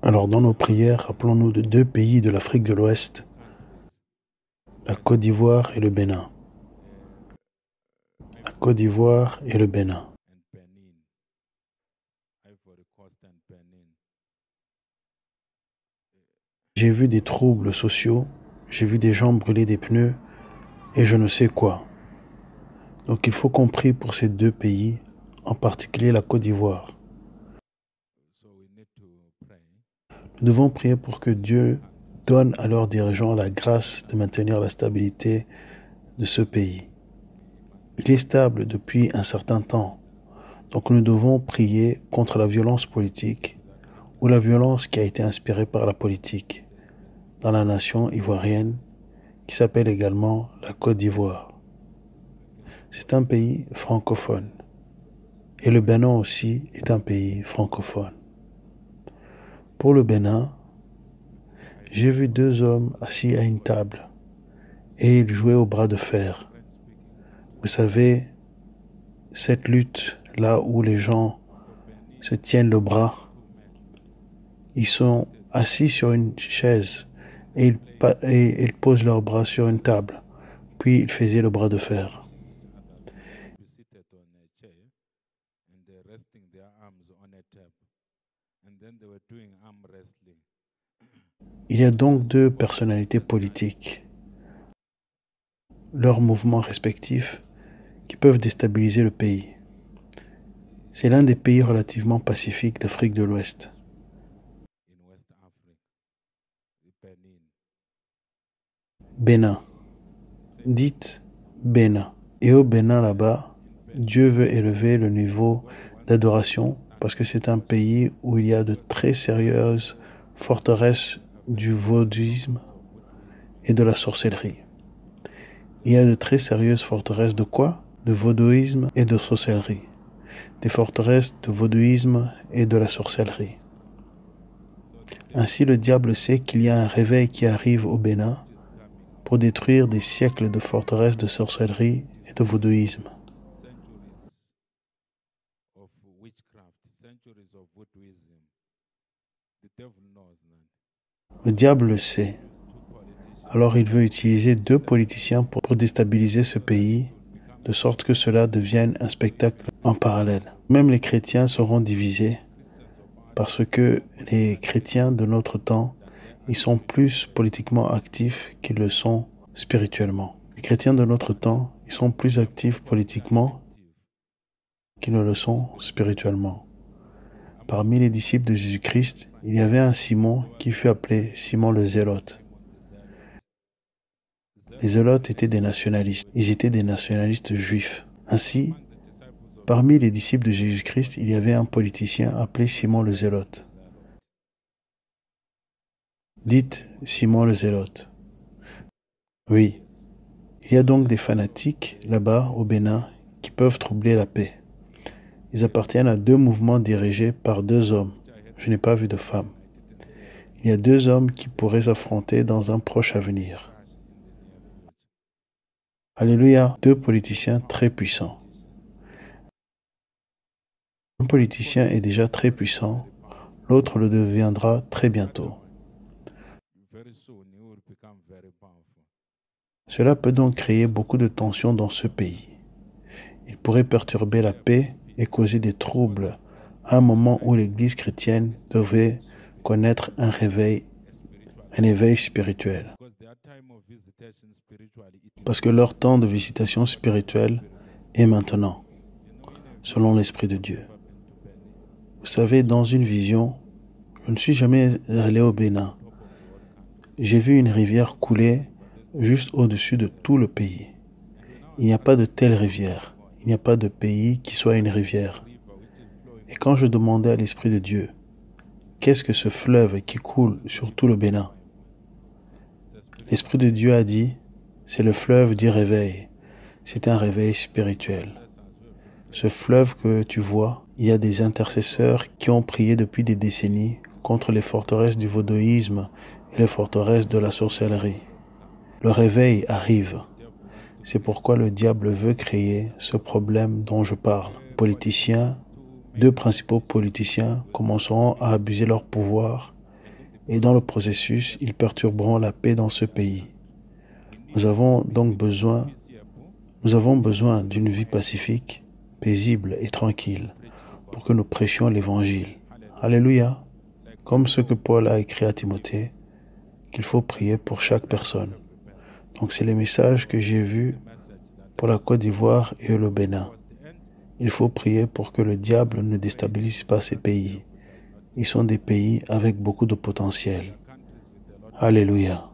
Alors dans nos prières, rappelons-nous de deux pays de l'Afrique de l'Ouest, la Côte d'Ivoire et le Bénin. La Côte d'Ivoire et le Bénin. J'ai vu des troubles sociaux, j'ai vu des gens brûler des pneus et je ne sais quoi. Donc il faut qu'on prie pour ces deux pays, en particulier la Côte d'Ivoire. Nous devons prier pour que Dieu donne à leurs dirigeants la grâce de maintenir la stabilité de ce pays. Il est stable depuis un certain temps, donc nous devons prier contre la violence politique ou la violence qui a été inspirée par la politique dans la nation ivoirienne qui s'appelle également la Côte d'Ivoire. C'est un pays francophone et le Bénin aussi est un pays francophone. Pour le Bénin, j'ai vu deux hommes assis à une table et ils jouaient au bras de fer. Vous savez, cette lutte là où les gens se tiennent le bras, ils sont assis sur une chaise et ils posent leurs bras sur une table, puis ils faisaient le bras de fer. Il y a donc deux personnalités politiques, leurs mouvements respectifs, qui peuvent déstabiliser le pays. C'est l'un des pays relativement pacifiques d'Afrique de l'Ouest. Bénin. Dites Bénin. Et au Bénin là-bas, Dieu veut élever le niveau d'adoration parce que c'est un pays où il y a de très sérieuses forteresses du vaudouisme et de la sorcellerie. Il y a de très sérieuses forteresses de quoi? De vaudouisme et de sorcellerie. Des forteresses de vaudouisme et de la sorcellerie. Ainsi, le diable sait qu'il y a un réveil qui arrive au Bénin pour détruire des siècles de forteresses de sorcellerie et de vaudouisme. Le diable le sait. Alors il veut utiliser deux politiciens pour déstabiliser ce pays, de sorte que cela devienne un spectacle en parallèle. Même les chrétiens seront divisés, parce que les chrétiens de notre temps, ils sont plus politiquement actifs qu'ils le sont spirituellement. Les chrétiens de notre temps, ils sont plus actifs politiquement qu'ils ne le sont spirituellement. Parmi les disciples de Jésus-Christ, il y avait un Simon qui fut appelé Simon le Zélote. Les Zélotes étaient des nationalistes. Ils étaient des nationalistes juifs. Ainsi, parmi les disciples de Jésus-Christ, il y avait un politicien appelé Simon le Zélote. Dites Simon le Zélote. Oui, il y a donc des fanatiques là-bas au Bénin qui peuvent troubler la paix. Ils appartiennent à deux mouvements dirigés par deux hommes. Je n'ai pas vu de femmes. Il y a deux hommes qui pourraient s'affronter dans un proche avenir. Alléluia, deux politiciens très puissants. Un politicien est déjà très puissant, l'autre le deviendra très bientôt. Cela peut donc créer beaucoup de tensions dans ce pays. Il pourrait perturber la paix et causer des troubles à un moment où l'Église chrétienne devait connaître un éveil spirituel. Parce que leur temps de visitation spirituelle est maintenant, selon l'Esprit de Dieu. Vous savez, dans une vision, je ne suis jamais allé au Bénin. J'ai vu une rivière couler juste au-dessus de tout le pays. Il n'y a pas de telle rivière. Il n'y a pas de pays qui soit une rivière. Et quand je demandais à l'Esprit de Dieu, qu'est-ce que ce fleuve qui coule sur tout le Bénin? L'Esprit de Dieu a dit, c'est le fleuve du réveil. C'est un réveil spirituel. Ce fleuve que tu vois, il y a des intercesseurs qui ont prié depuis des décennies contre les forteresses du vaudouisme et les forteresses de la sorcellerie. Le réveil arrive. C'est pourquoi le diable veut créer ce problème dont je parle. Politiciens, deux principaux politiciens commenceront à abuser leur pouvoir et dans le processus, ils perturberont la paix dans ce pays. Nous avons donc besoin d'une vie pacifique, paisible et tranquille pour que nous prêchions l'Évangile. Alléluia. Comme ce que Paul a écrit à Timothée, qu'il faut prier pour chaque personne. Donc c'est les messages que j'ai vus pour la Côte d'Ivoire et le Bénin. Il faut prier pour que le diable ne déstabilise pas ces pays. Ils sont des pays avec beaucoup de potentiel. Alléluia.